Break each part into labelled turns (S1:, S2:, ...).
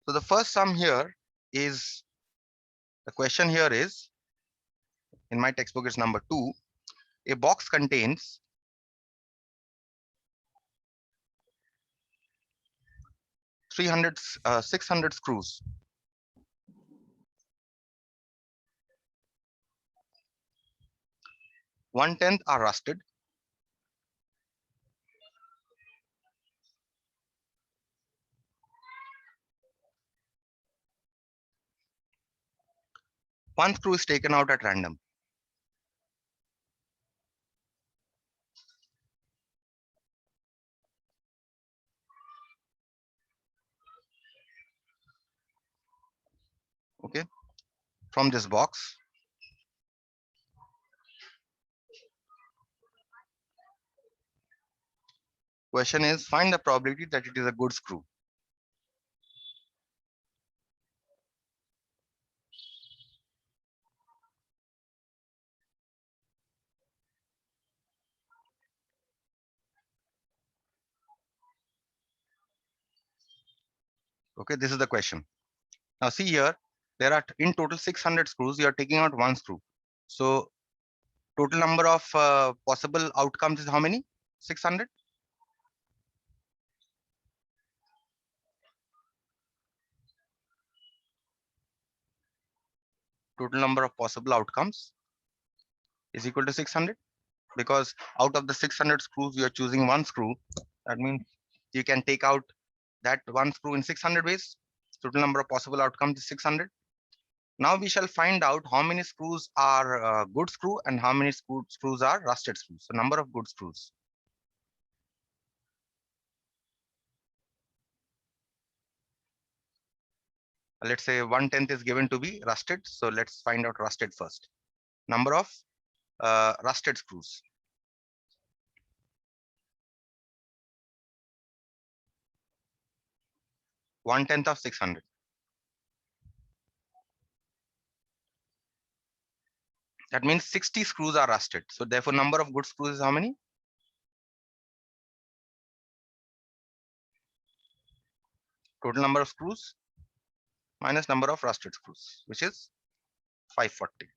S1: So the first sum here is, the question here is, in my textbook it's number 2. A box contains 600 screws. 1/10 are rusted. 1 screw is taken out at random. Okay, from this box. Question is, find the probability that it is a good screw. Okay, this is the question. Now see here, there are in total 600 screws. You are taking out 1 screw. So total number of possible outcomes is how many? 600. Total number of possible outcomes is equal to 600, because out of the 600 screws you are choosing 1 screw. That means you can take out that 1 screw in 600 ways. Total number of possible outcomes is 600. Now we shall find out how many screws are good screw and how many screws are rusted screws. So number of good screws. Let's say 1/10 is given to be rusted. So let's find out rusted first. Number of rusted screws. 1/10 of 600. That means 60 screws are rusted. So therefore number of good screws is how many? Total number of screws minus number of rusted screws, which is 540.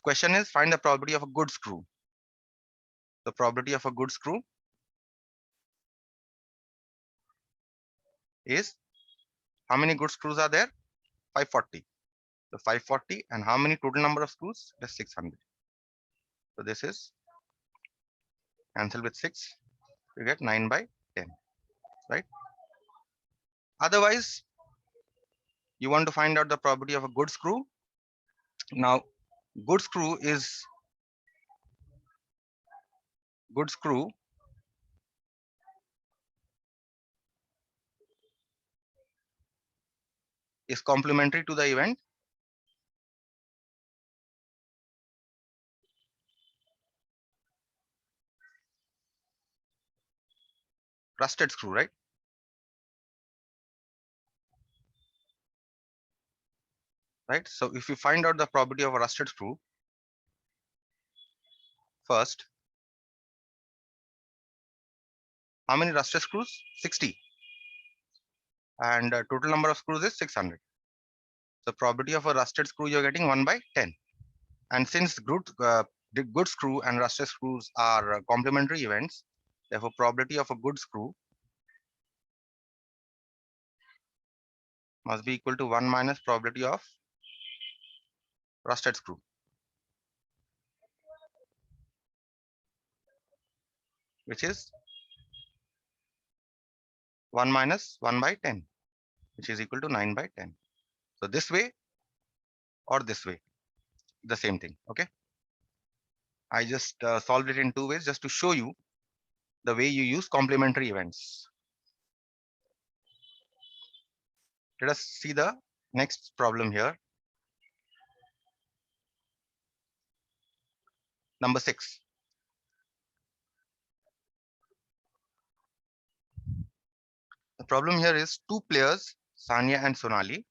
S1: Question is, find the probability of a good screw. The probability of a good screw is, how many good screws are there? 540. So 540, and how many total number of screws? It is 600. So this is cancel with 6. You get 9/10, right? Otherwise, you want to find out the probability of a good screw. Now, good screw is complementary to the event. Rusted screw, right? Right. So if you find out the probability of a rusted screw, first, how many rusted screws? 60. And total number of screws is 600. So probability of a rusted screw you're getting 1/10. And since the good screw and rusted screws are complementary events, therefore probability of a good screw must be equal to 1 minus probability of rusted screw, which is 1 minus 1/10, which is equal to 9/10. So this way or this way, the same thing. Okay. I just solved it in 2 ways just to show you the way you use complementary events. Let us see the next problem here. Number 6. The problem here is 2 players, Sanya and Sonali,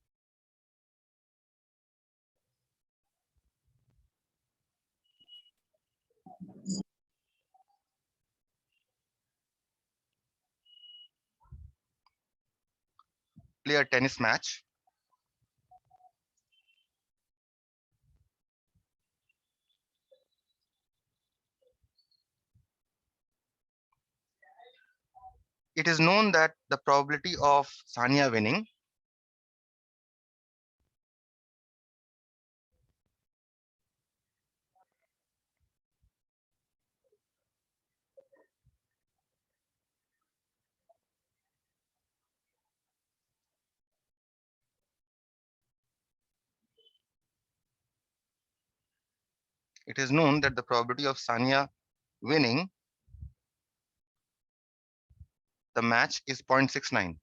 S1: play a tennis match. It is known that the probability of Sania winning it is known that the probability of Sania winning the match is 0.69.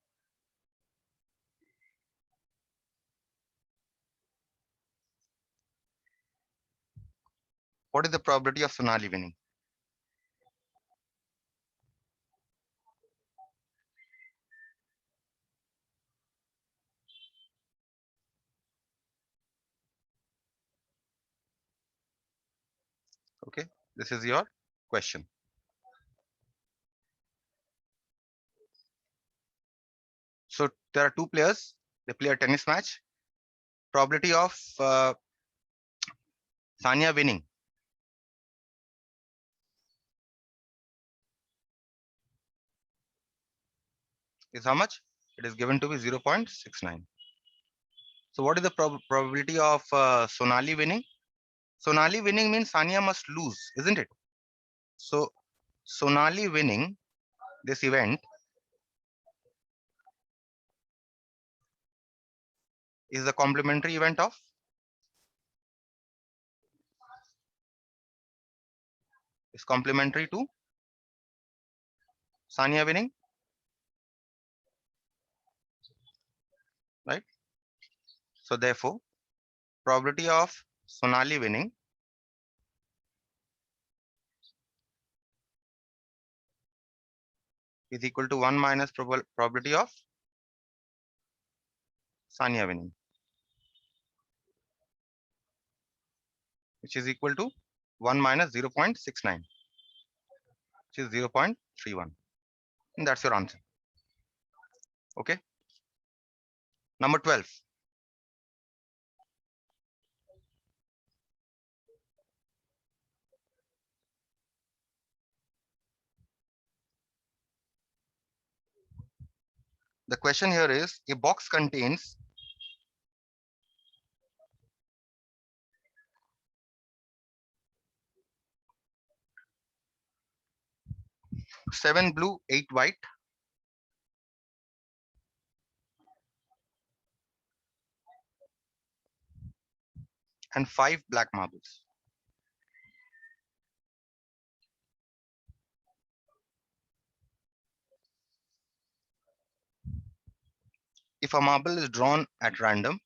S1: What is the probability of Sonali winning? Okay, this is your question. So there are two players, they play a tennis match. Probability of Sania winning is how much? It is given to be 0.69. So what is the probability of Sonali winning? Sonali winning means Sania must lose, isn't it? So Sonali winning this event is the complementary event of is complementary to Sania winning, right? So therefore, probability of Sonali winning is equal to 1 minus probability of Sania winning, which is equal to 1 minus 0.69, which is 0.31. And that's your answer. Okay. Number 12. The question here is a box contains seven blue, 8 white, and 5 black marbles. If a marble is drawn at random,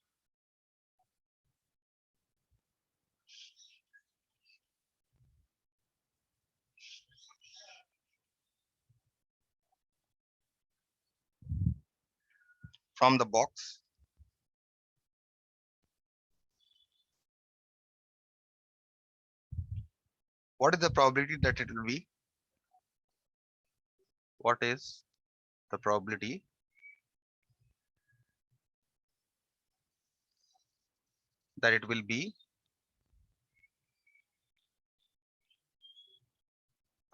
S1: from the box, what is the probability that it will be? What is the probability that it will be?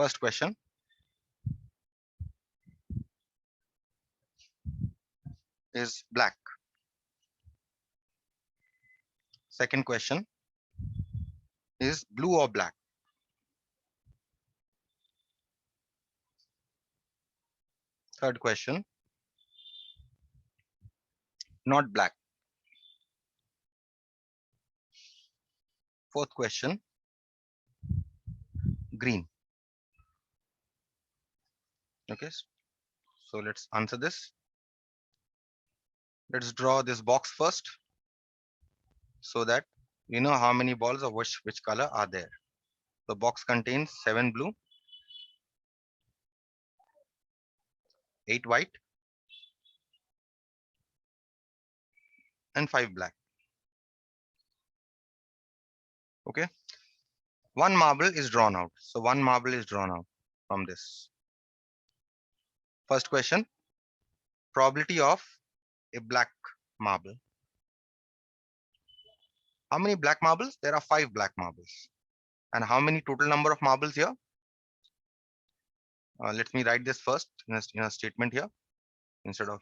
S1: First question is black. Second question is blue or black. Third question, not black. Fourth question, green. Okay, so let's answer this. Let's draw this box first so that we know how many balls of which color are there. The box contains 7 blue, 8 white, and 5 black. Okay, one marble is drawn out. So one marble is drawn out from this. First question, probability of a black marble. How many black marbles? There are 5 black marbles. And how many total number of marbles here? Let me write this first in a statement here instead of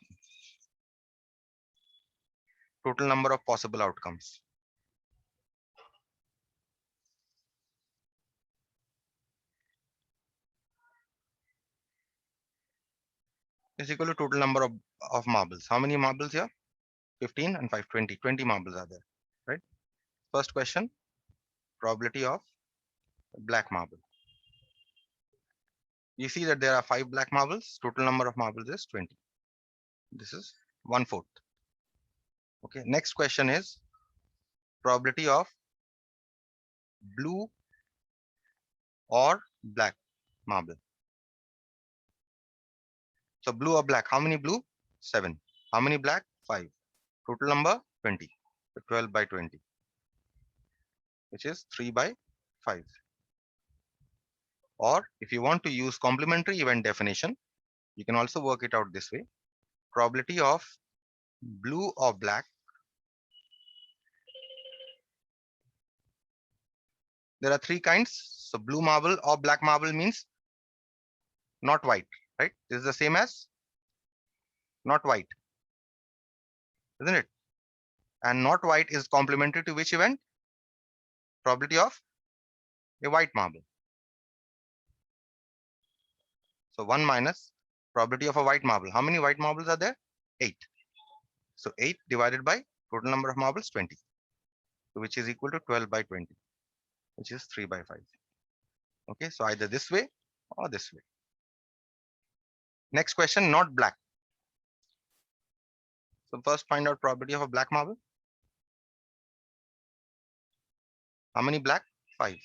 S1: total number of possible outcomes is equal to total number of marbles. How many marbles here? 15 and 5, 20. 20 marbles are there, right? First question, probability of black marble. You see that there are 5 black marbles. Total number of marbles is 20. This is 1/4. Okay. Next question is probability of blue or black marble. So blue or black, how many blue? 7. How many black? 5. Total number 20. So 12 by 20, which is 3 by 5. Or if you want to use complementary event definition, you can also work it out this way. Probability of blue or black. There are 3 kinds. So blue marble or black marble means not white, right? This is the same as not white, isn't it? And not white is complementary to which event? Probability of a white marble. So 1 minus probability of a white marble. How many white marbles are there? 8. So 8 divided by total number of marbles 20, which is equal to 12 by 20, which is 3 by 5. Okay, so either this way or this way. Next question, not black. So first find out probability of a black marble. How many black? 5.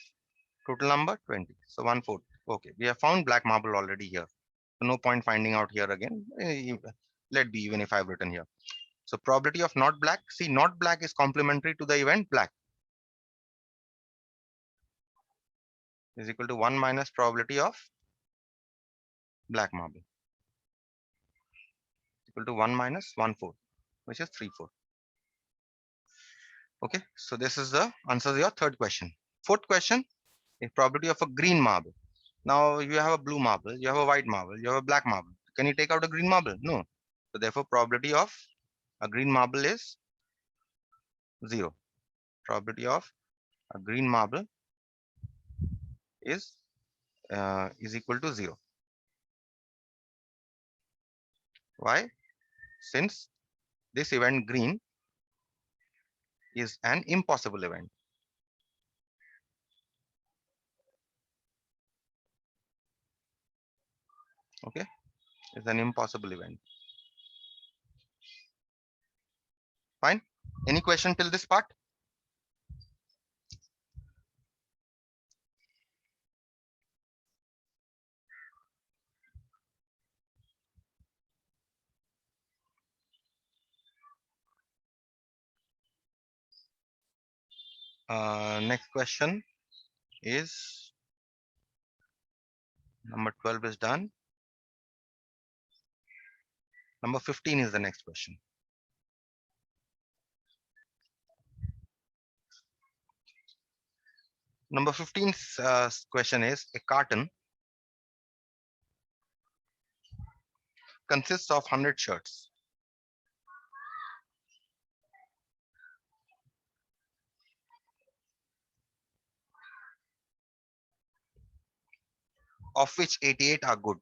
S1: Total number 20. So 1/4. Okay, we have found black marble already here. So no point finding out here again. Let be even if I've written here. So probability of not black. See, not black is complementary to the event black. Is equal to 1 minus probability of black marble. Equal to 1 minus 1/4, which is 3/4. Okay, so this is the answer to your third question. Fourth question is probability of a green marble. Now you have a blue marble, you have a white marble, you have a black marble. Can you take out a green marble? No. So therefore probability of a green marble is 0. Probability of a green marble is equal to 0. Why? Since this event green is an impossible event. Okay, it's an impossible event. Fine. Any question till this part? Next question is number 12 is done. Number 15 is the next question. Number 15 question is a carton consists of 100 shirts. Of which 88 are good.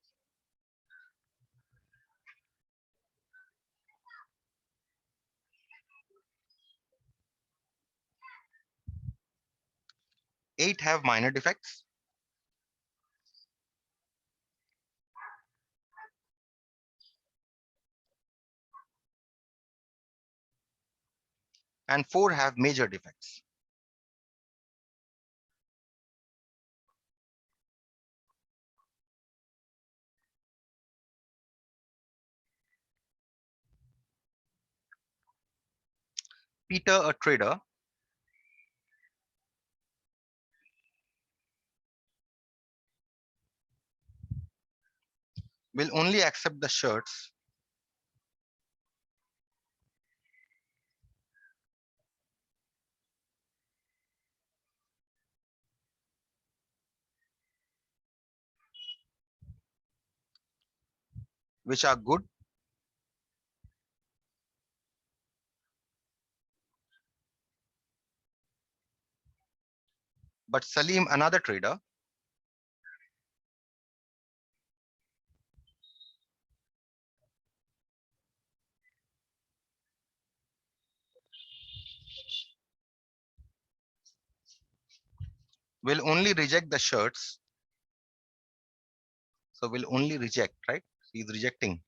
S1: Eight have minor defects. And 4 have major defects. Peter, a trader, will only accept the shirts which are good, but Salim, another trader, will only reject the shirts. So will only reject, right? He's rejecting.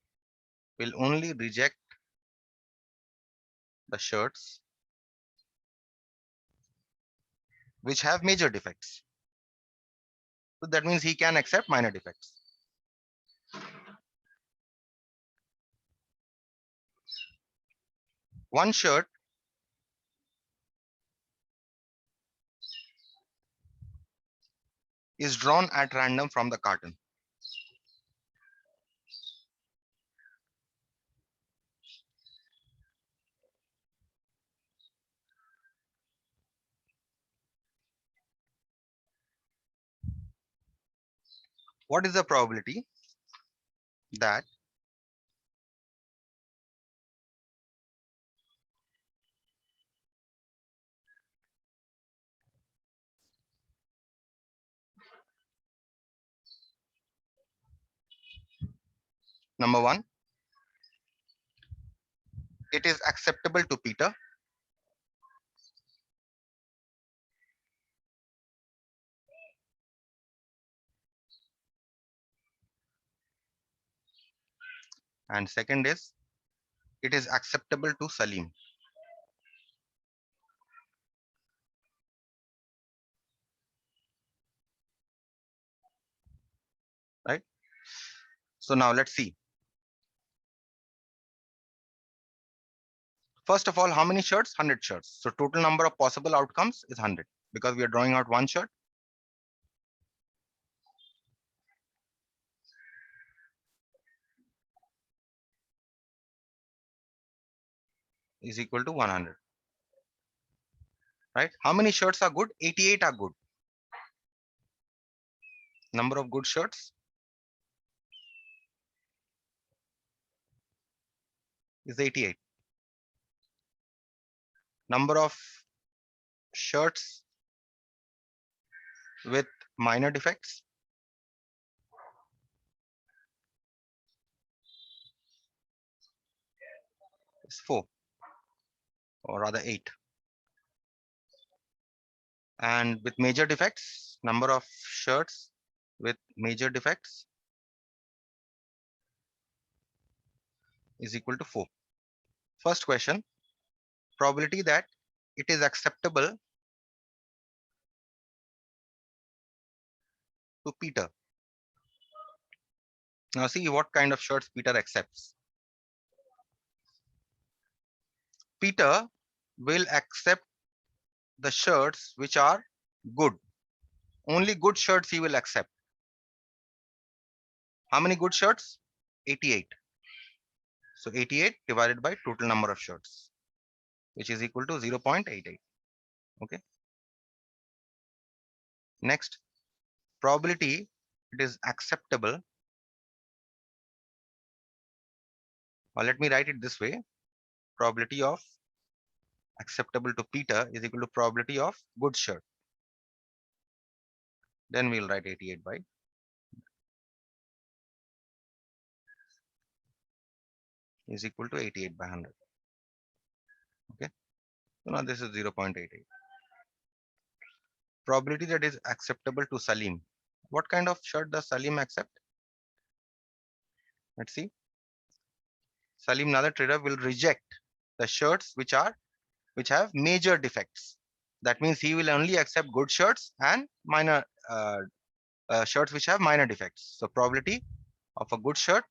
S1: Will only reject the shirts which have major defects. So that means he can accept minor defects. One shirt is drawn at random from the carton. What is the probability that number one, it is acceptable to Peter? And second is, it is acceptable to Salim. Right? So now let's see. First of all, how many shirts? 100 shirts. So total number of possible outcomes is 100 because we are drawing out one shirt. Is equal to 100. Right? How many shirts are good? 88 are good. Number of good shirts is 88. Number of shirts with minor defects is 4, or rather 8. And with major defects, number of shirts with major defects is equal to 4. First question, probability that it is acceptable to Peter. Now see what kind of shirts Peter accepts. Peter will accept the shirts which are good. Only good shirts he will accept. How many good shirts? 88. So 88 divided by total number of shirts, which is equal to 0.88. Okay. Next, probability it is acceptable, or let me write it this way, probability of acceptable to Peter is equal to probability of good shirt. Then we'll write 88 by is equal to 88 by 100. Okay. So now this is 0.88. Probability that is acceptable to Salim. What kind of shirt does Salim accept? Let's see. Salim, another trader, will reject the shirts which have major defects. That means he will only accept good shirts and minor shirts which have minor defects. So probability of a good shirt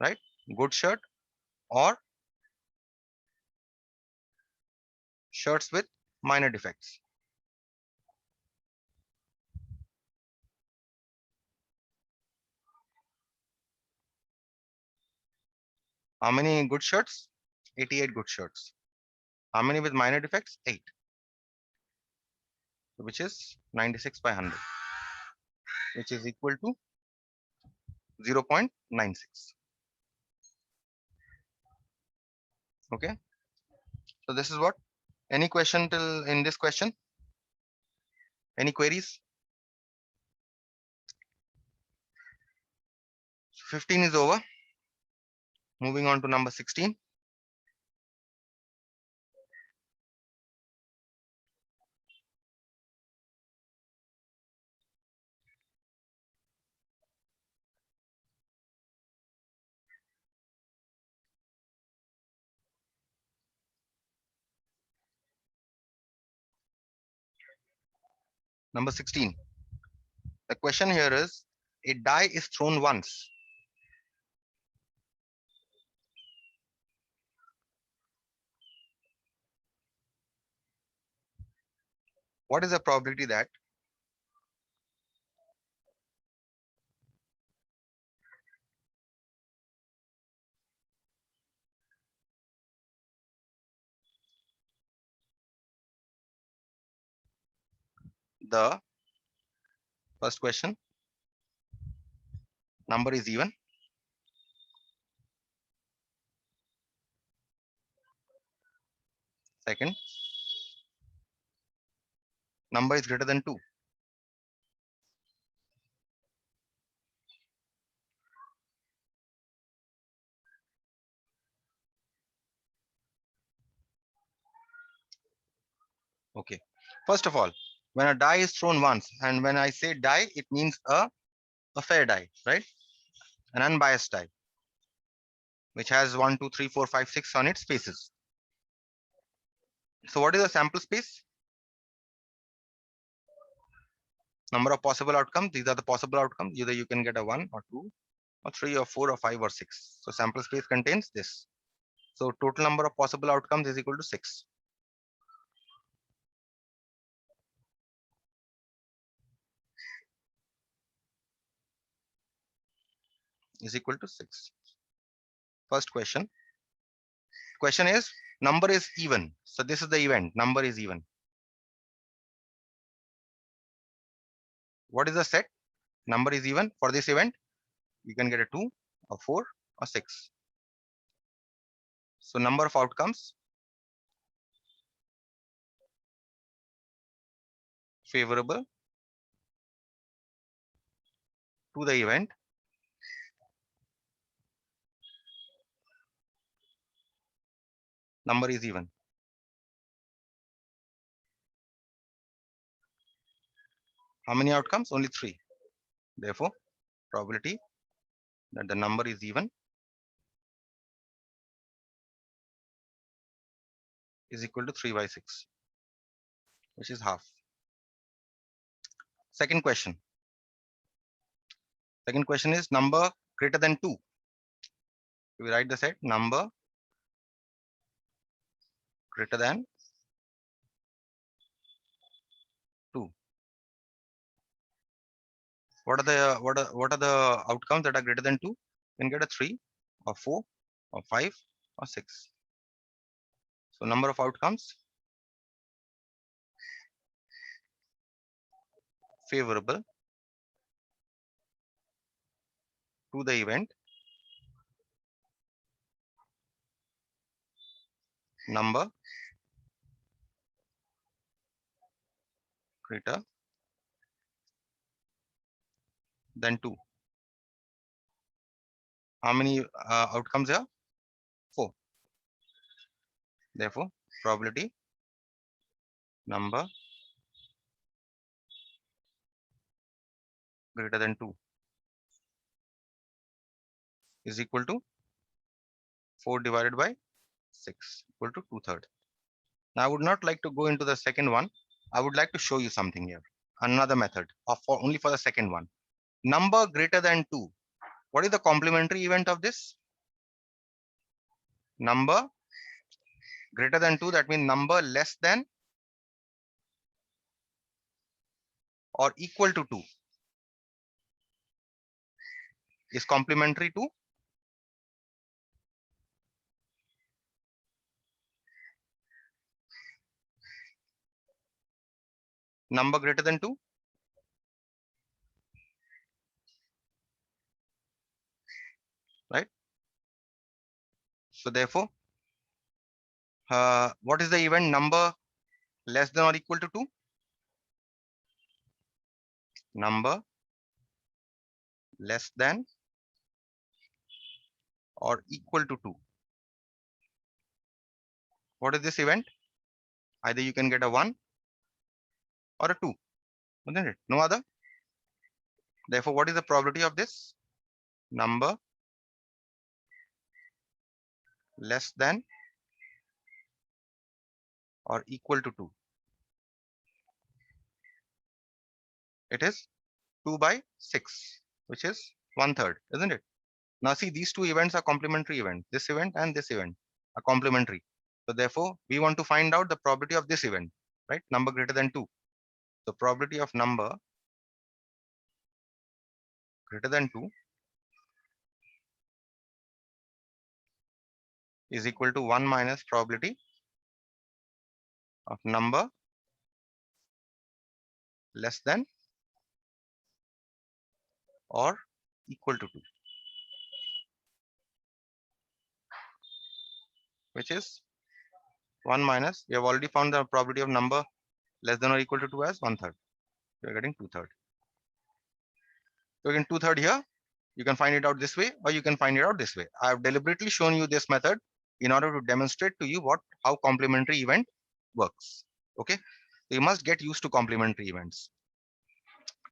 S1: right? Good shirt or shirts with minor defects. How many good shirts? 88 good shirts. How many with minor defects? 8. Which is 96 by 100. which is equal to 0.96. Okay, so this is what. Any question till in this question? Any queries? 15 is over. Moving on to number 16. Number 16. The question here is, a die is thrown once. What is the probability that the first question, number is even? Second, number is greater than 2. Okay. First of all, when a die is thrown once, and when I say die, it means a fair die, right? An unbiased die, which has 1, 2, 3, 4, 5, 6 on its faces. So what is the sample space? Number of possible outcomes. These are the possible outcomes. Either you can get a 1 or 2 or 3 or 4 or 5 or 6. So sample space contains this. So total number of possible outcomes is equal to 6. Is equal to 6. First question. Question is, number is even. So this is the event. Number is even. What is the set? Number is even for this event. You can get a 2, a 4, or 6. So number of outcomes favorable to the event number is even. How many outcomes? Only 3. Therefore, probability that the number is even is equal to 3 by 6, which is half. Second question. Second question is number greater than 2. We write the set number greater than 2. What are the outcomes that are greater than 2? You can get a 3 or 4 or 5 or 6. So number of outcomes favorable to the event number greater than 2. How many outcomes here? 4. Therefore, probability number greater than 2 is equal to 4 divided by 6 equal to 2/3. Now, I would not like to go into the second one. I would like to show you something here. Another method of only for the second one. Number greater than 2. What is the complementary event of this? Number greater than 2. That means number less than or equal to 2 is complementary to number greater than 2. So therefore, what is the event number less than or equal to 2? Number less than or equal to 2. What is this event? Either you can get a 1 or a 2, isn't it? No other. Therefore, what is the probability of this? Number less than or equal to 2. It is 2 by 6, which is 1/3, isn't it? Now see, these two events are complementary events. This event and this event are complementary. So therefore, we want to find out the probability of this event, right? Number greater than 2. The probability of number greater than 2 is equal to 1 minus probability of number less than or equal to 2, which is 1 minus, we have already found the probability of number less than or equal to 2 as 1/3. We are getting 2/3. So again, 2/3 here, you can find it out this way, or you can find it out this way. I have deliberately shown you this method in order to demonstrate to you how complementary event works. Okay, so you must get used to complementary events.